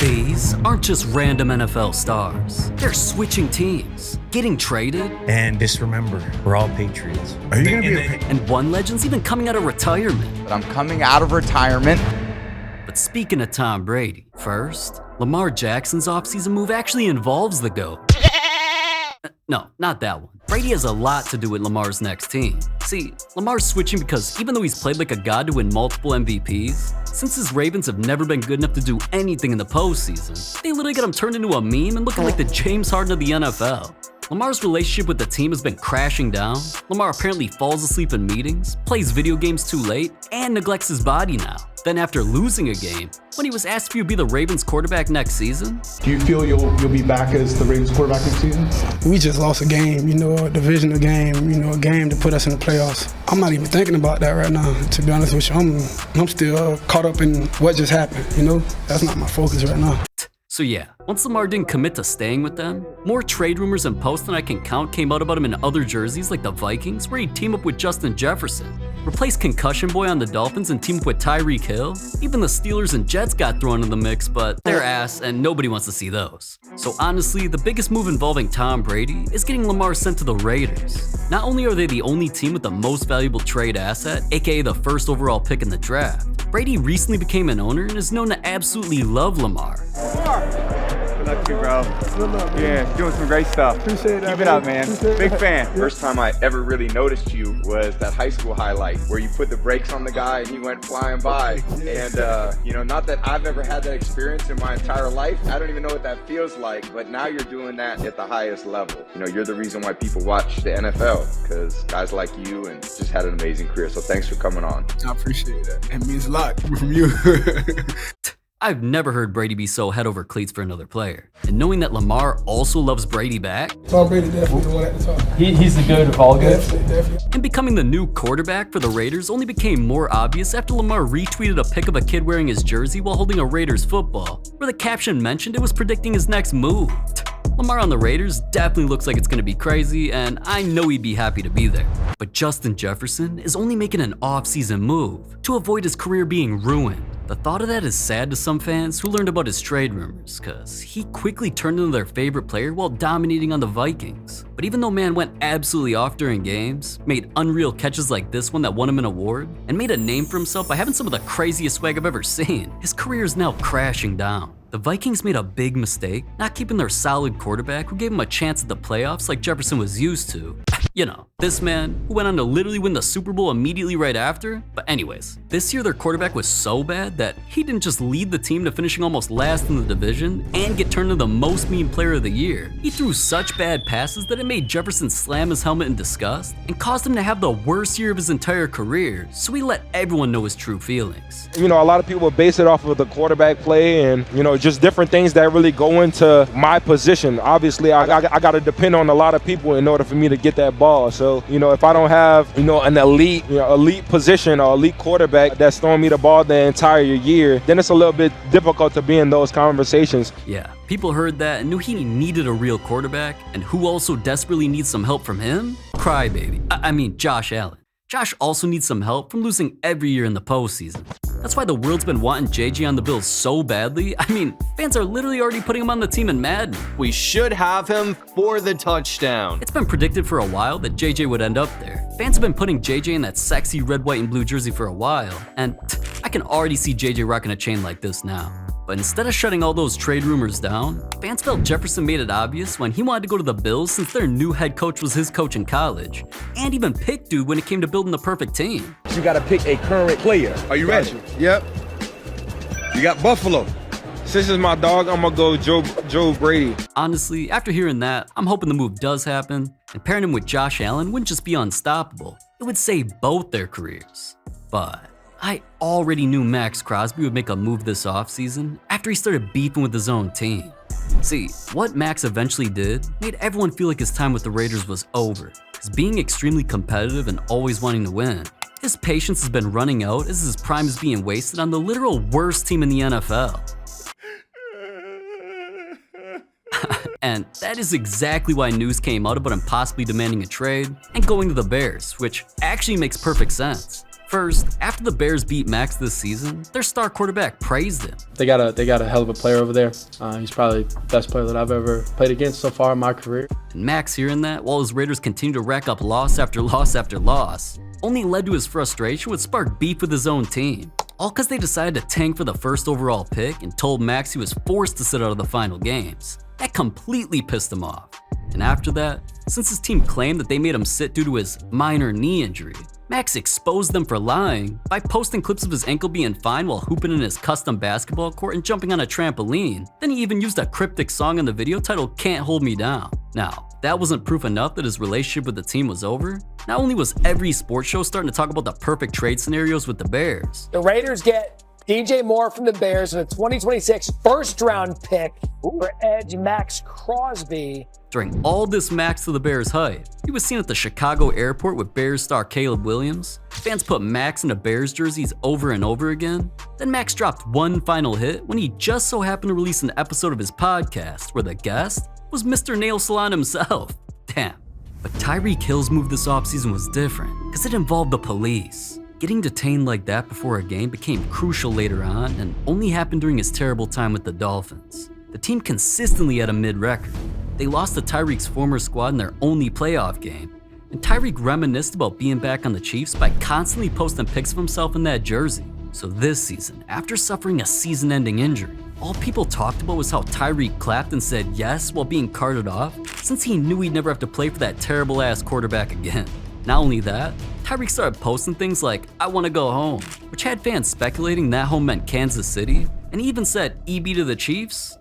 These aren't just random NFL stars. They're switching teams, getting traded. And just remember, we're all Patriots. Are you going to be And one legend's even coming out of retirement. But I'm coming out of retirement. But speaking of Tom Brady, first, Lamar Jackson's offseason move actually involves the GOAT. No, not that one. Brady has a lot to do with Lamar's next team. See, Lamar's switching because even though he's played like a god to win multiple MVPs, since his Ravens have never been good enough to do anything in the postseason, they literally got him turned into a meme and looking like the James Harden of the NFL. Lamar's relationship with the team has been crashing down. Lamar apparently falls asleep in meetings, plays video games too late, and neglects his body now. Then after losing a game, when he was asked if he'd be the Ravens quarterback next season, Do you feel you'll be back as the Ravens quarterback next season? We just lost a game, a divisional game, a game to put us in the playoffs. I'm not even thinking about that right now, to be honest with you. I'm still caught up in what just happened, That's not my focus right now. So yeah, once Lamar didn't commit to staying with them, more trade rumors and posts than I can count came out about him in other jerseys like the Vikings, where he'd team up with Justin Jefferson, replace Concussion Boy on the Dolphins and team up with Tyreek Hill. Even the Steelers and Jets got thrown in the mix, but they're ass and nobody wants to see those. So honestly, the biggest move involving Tom Brady is getting Lamar sent to the Raiders. Not only are they the only team with the most valuable trade asset, aka the first overall pick in the draft, Brady recently became an owner and is known to absolutely love Lamar. Good luck to you, bro. Good luck, man. Yeah, doing some great stuff. Appreciate that. Keep it up, man. Big fan. First time I ever really noticed you was that high school highlight where you put the brakes on the guy and he went flying by. And, not that I've ever had that experience in my entire life. I don't even know what that feels like, but now you're doing that at the highest level. You're the reason why people watch the NFL, because guys like you and just had an amazing career. So thanks for coming on. I appreciate that. It means a lot from you. I've never heard Brady be so head over cleats for another player. And knowing that Lamar also loves Brady back, Tom Brady definitely the one at the top. He's the GOAT of all good. Definitely. and becoming the new quarterback for the Raiders only became more obvious after Lamar retweeted a pic of a kid wearing his jersey while holding a Raiders football, where the caption mentioned it was predicting his next move. Lamar on the Raiders definitely looks like it's gonna be crazy, and I know he'd be happy to be there. But Justin Jefferson is only making an off-season move to avoid his career being ruined. The thought of that is sad to some fans who learned about his trade rumors, cause he quickly turned into their favorite player while dominating on the Vikings. But even though man went absolutely off during games, made unreal catches like this one that won him an award, and made a name for himself by having some of the craziest swag I've ever seen, his career is now crashing down. The Vikings made a big mistake not keeping their solid quarterback who gave him a chance at the playoffs like Jefferson was used to. This man who went on to literally win the Super Bowl immediately right after. But anyways, this year their quarterback was so bad that he didn't just lead the team to finishing almost last in the division and get turned into the most mean player of the year. He threw such bad passes that it made Jefferson slam his helmet in disgust and caused him to have the worst year of his entire career, so he let everyone know his true feelings. A lot of people base it off of the quarterback play and, just different things that really go into my position. Obviously, I got to depend on a lot of people in order for me to get that ball. So, if I don't have, an elite position or elite quarterback that's throwing me the ball the entire year, then it's a little bit difficult to be in those conversations. Yeah, people heard that and knew he needed a real quarterback, and who also desperately needs some help from him? Crybaby. I mean, Josh Allen. Josh also needs some help from losing every year in the postseason. That's why the world's been wanting JJ on the Bills so badly. Fans are literally already putting him on the team in Madden. We should have him for the touchdown. It's been predicted for a while that JJ would end up there. Fans have been putting JJ in that sexy red, white, and blue jersey for a while, and I can already see JJ rocking a chain like this now. But instead of shutting all those trade rumors down, fans felt Jefferson made it obvious when he wanted to go to the Bills since their new head coach was his coach in college, and even picked dude when it came to building the perfect team. You gotta pick a current player. Are you ready? Yep. You got Buffalo. Since it's my dog, I'm gonna go Joe Brady. Honestly, after hearing that, I'm hoping the move does happen, and pairing him with Josh Allen wouldn't just be unstoppable, it would save both their careers. But I already knew Maxx Crosby would make a move this offseason after he started beefing with his own team. See, what Maxx eventually did made everyone feel like his time with the Raiders was over, because being extremely competitive and always wanting to win, his patience has been running out as his prime is being wasted on the literal worst team in the NFL. And that is exactly why news came out about him possibly demanding a trade and going to the Bears, which actually makes perfect sense. First, after the Bears beat Maxx this season, their star quarterback praised him. They got a hell of a player over there. He's probably the best player that I've ever played against so far in my career. And Maxx hearing that, while his Raiders continue to rack up loss after loss after loss, only led to his frustration, which sparked beef with his own team. All because they decided to tank for the first overall pick and told Maxx he was forced to sit out of the final games. That completely pissed him off. And after that, since his team claimed that they made him sit due to his minor knee injury, Maxx exposed them for lying by posting clips of his ankle being fine while hooping in his custom basketball court and jumping on a trampoline. Then he even used a cryptic song in the video titled "Can't Hold Me Down." Now, if that wasn't proof enough that his relationship with the team was over, not only was every sports show starting to talk about the perfect trade scenarios with the Bears. The Raiders get DJ Moore from the Bears and a 2026 first-round pick for edge Maxx Crosby. During all this Maxx to the Bears hype, he was seen at the Chicago airport with Bears star Caleb Williams. Fans put Maxx into Bears jerseys over and over again. Then Maxx dropped one final hit when he just so happened to release an episode of his podcast where the guest was Mr. Nail Salon himself. Damn. But Tyreek Hill's move this offseason was different because it involved the police. Getting detained like that before a game became crucial later on and only happened during his terrible time with the Dolphins. The team consistently had a mid-record. They lost to Tyreek's former squad in their only playoff game, and Tyreek reminisced about being back on the Chiefs by constantly posting pics of himself in that jersey. So this season, after suffering a season-ending injury, all people talked about was how Tyreek clapped and said yes while being carted off, since he knew he'd never have to play for that terrible-ass quarterback again. Not only that, Tyreek started posting things like, "I want to go home," which had fans speculating that home meant Kansas City, and he even said EB to the Chiefs,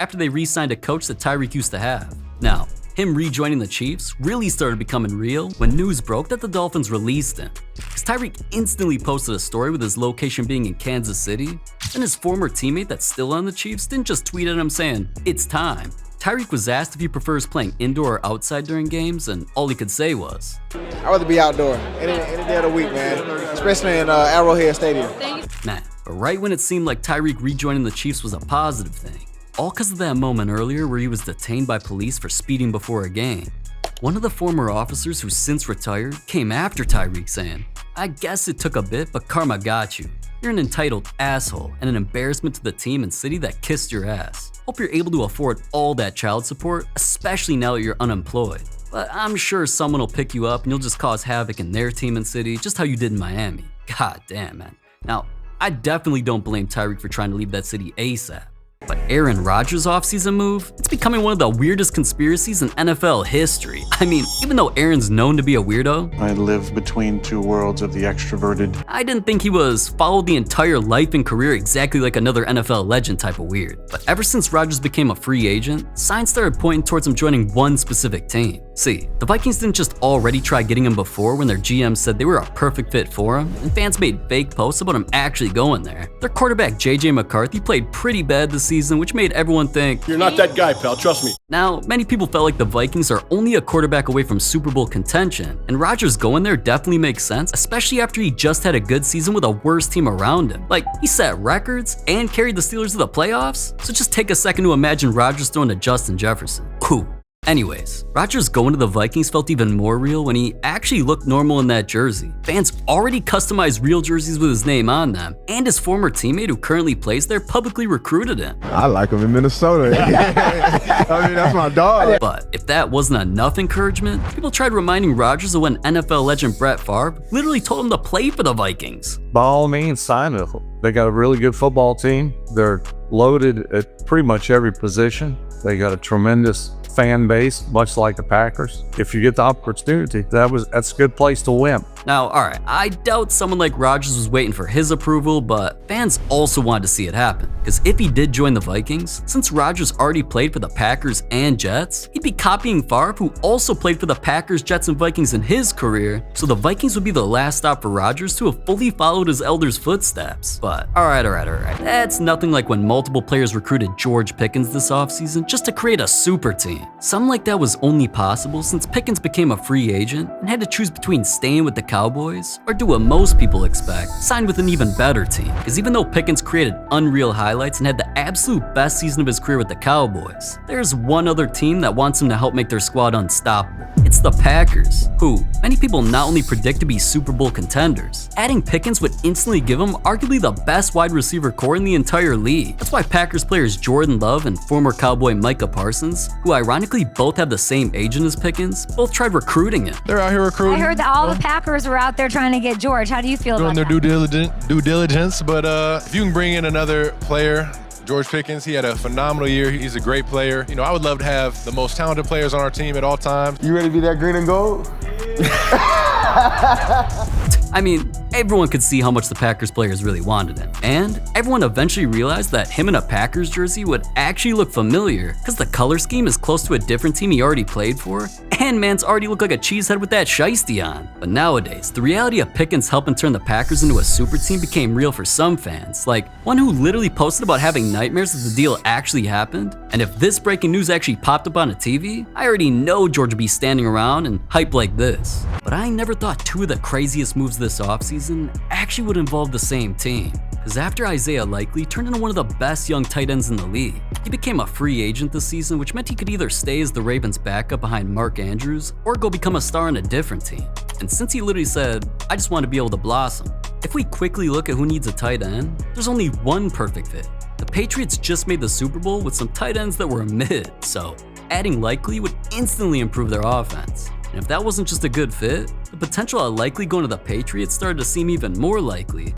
after they re-signed a coach that Tyreek used to have. Now, him rejoining the Chiefs really started becoming real when news broke that the Dolphins released him. Because Tyreek instantly posted a story with his location being in Kansas City, and his former teammate that's still on the Chiefs didn't just tweet at him saying, "It's time." Tyreek was asked if he prefers playing indoor or outside during games, and all he could say was, "I'd rather be outdoor any day of the week, man, especially in Arrowhead Stadium." Nah, but right when it seemed like Tyreek rejoining the Chiefs was a positive thing, all because of that moment earlier where he was detained by police for speeding before a game. One of the former officers who's since retired came after Tyreek saying, "I guess it took a bit, but karma got you. You're an entitled asshole and an embarrassment to the team and city that kissed your ass. Hope you're able to afford all that child support, especially now that you're unemployed. But I'm sure someone will pick you up and you'll just cause havoc in their team and city, just how you did in Miami." God damn, man. Now, I definitely don't blame Tyreek for trying to leave that city ASAP. But Aaron Rodgers' offseason move? It's becoming one of the weirdest conspiracies in NFL history. I mean, even though Aaron's known to be a weirdo, I live between two worlds of the extroverted. I didn't think he was followed the entire life and career exactly like another NFL legend type of weird. But ever since Rodgers became a free agent, signs started pointing towards him joining one specific team. See, the Vikings didn't just already try getting him before when their GM said they were a perfect fit for him, and fans made fake posts about him actually going there. Their quarterback JJ McCarthy played pretty bad this season, which made everyone think, "You're not that guy, pal, trust me." Now, many people felt like the Vikings are only a quarterback away from Super Bowl contention, and Rodgers going there definitely makes sense, especially after he just had a good season with a worse team around him. Like, he set records and carried the Steelers to the playoffs, so just take a second to imagine Rodgers throwing to Justin Jefferson. Ooh. Anyways, Rodgers going to the Vikings felt even more real when he actually looked normal in that jersey. Fans already customized real jerseys with his name on them, and his former teammate who currently plays there publicly recruited him. I like him in Minnesota. I mean, that's my dog. But if that wasn't enough encouragement, people tried reminding Rodgers of when NFL legend Brett Favre literally told him to play for the Vikings. By all means, sign with them. They got a really good football team. They're loaded at pretty much every position. They got a tremendous fan base, much like the Packers. If you get the opportunity, that's a good place to win. Now, alright, I doubt someone like Rodgers was waiting for his approval, but fans also wanted to see it happen. Because if he did join the Vikings, since Rodgers already played for the Packers and Jets, he'd be copying Favre, who also played for the Packers, Jets, and Vikings in his career, so the Vikings would be the last stop for Rodgers to have fully followed his elders' footsteps. But alright. That's nothing like when multiple players recruited George Pickens this offseason just to create a super team. Something like that was only possible since Pickens became a free agent and had to choose between staying with the Cowboys, or do what most people expect, sign with an even better team. Because even though Pickens created unreal highlights and had the absolute best season of his career with the Cowboys, there's one other team that wants him to help make their squad unstoppable. It's the Packers, who many people not only predict to be Super Bowl contenders, adding Pickens would instantly give them arguably the best wide receiver core in the entire league. That's why Packers players Jordan Love and former Cowboy Micah Parsons, who ironically both have the same agent as Pickens, both tried recruiting him. They're out here recruiting. I heard that all the Packers were out there trying to get George. How do you feel about that? Doing their due diligence, but if you can bring in another player, George Pickens, he had a phenomenal year. He's a great player. You know, I would love to have the most talented players on our team at all times. You ready to be that green and gold? I mean, everyone could see how much the Packers players really wanted him. And everyone eventually realized that him in a Packers jersey would actually look familiar because the color scheme is close to a different team he already played for, and man's already looked like a cheesehead with that shiesty on. But nowadays, the reality of Pickens helping turn the Packers into a super team became real for some fans, like one who literally posted about having nightmares if the deal actually happened. And if this breaking news actually popped up on a TV, I already know George would be standing around and hype like this. But I never thought two of the craziest moves this offseason actually would involve the same team. Because after Isaiah Likely turned into one of the best young tight ends in the league, he became a free agent this season, which meant he could either stay as the Ravens' backup behind Mark Andrews or go become a star on a different team. And since he literally said, "I just want to be able to blossom," if we quickly look at who needs a tight end, there's only one perfect fit. The Patriots just made the Super Bowl with some tight ends that were mid, so adding Likely would instantly improve their offense. And if that wasn't just a good fit, the potential of Likely going to the Patriots started to seem even more likely.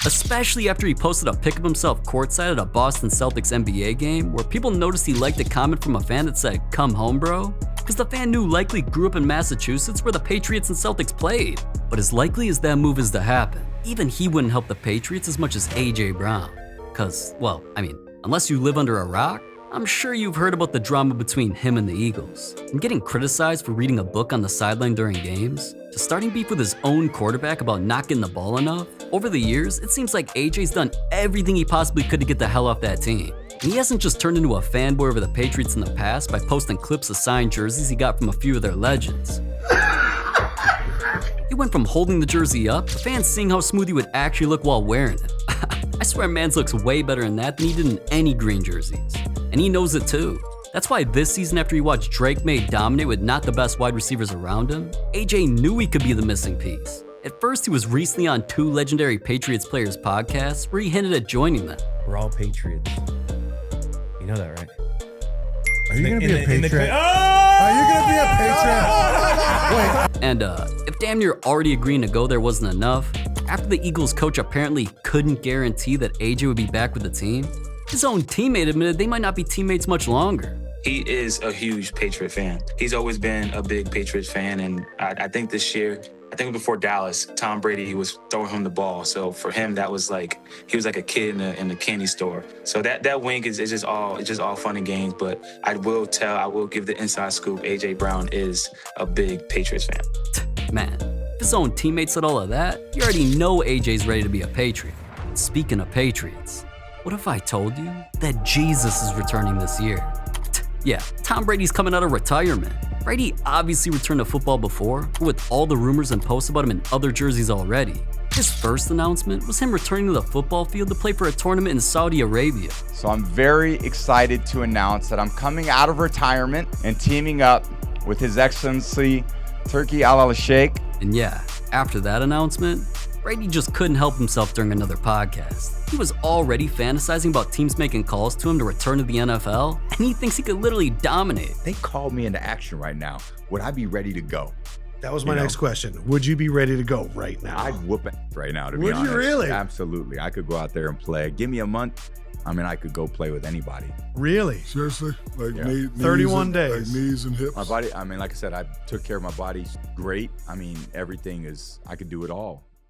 Especially after he posted a pic of himself courtside at a Boston Celtics NBA game where people noticed he liked a comment from a fan that said, "Come home, bro." Because the fan knew Likely grew up in Massachusetts where the Patriots and Celtics played. But as likely as that move is to happen, even he wouldn't help the Patriots as much as AJ Brown. Because, well, I mean, unless you live under a rock, I'm sure you've heard about the drama between him and the Eagles. From getting criticized for reading a book on the sideline during games, to starting beef with his own quarterback about not getting the ball enough, over the years, it seems like AJ's done everything he possibly could to get the hell off that team. And he hasn't just turned into a fanboy over the Patriots in the past by posting clips of signed jerseys he got from a few of their legends. He went from holding the jersey up to fans seeing how smooth he would actually look while wearing it. I swear man's looks way better in that than he did in any green jerseys. And he knows it too. That's why this season, after he watched Drake May dominate with not the best wide receivers around him, AJ knew he could be the missing piece. At first, he was recently on two legendary Patriots players' podcasts where he hinted at joining them. We're all Patriots. You know that, right? Are you going to be a Patriot? Are you going to be a Patriot? Wait. And if damn near already agreeing to go there wasn't enough, after the Eagles coach apparently couldn't guarantee that AJ would be back with the team, his own teammate admitted they might not be teammates much longer. He is a huge Patriot fan. He's always been a big Patriots fan, and I think this year, I think before Dallas, Tom Brady was throwing him the ball. So for him, that was like, he was like a kid in the candy store. So that wink is just all fun and games. But I will give the inside scoop. AJ Brown is a big Patriots fan. Man, if his own teammates said all of that, you already know AJ's ready to be a Patriot. And speaking of Patriots, what if I told you that Jesus is returning this year? Yeah, Tom Brady's coming out of retirement. Brady obviously returned to football before, but with all the rumors and posts about him in other jerseys already. His first announcement was him returning to the football field to play for a tournament in Saudi Arabia. So I'm very excited to announce that I'm coming out of retirement and teaming up with His Excellency Turki Al-Sheikh. And yeah, after that announcement, Brady just couldn't help himself during another podcast. He was already fantasizing about teams making calls to him to return to the NFL, and he thinks he could literally dominate. They called me into action right now. Would I be ready to go? That was my next question. Would you be ready to go right now? I'd whoop it right now, to be honest. Would you really? Absolutely. I could go out there and play. Give me a month. I mean, I could go play with anybody. Really? Seriously? Like 31 days. Like knees and hips? My body, I mean, like I said, I took care of my body great. I mean, everything is, I could do it all.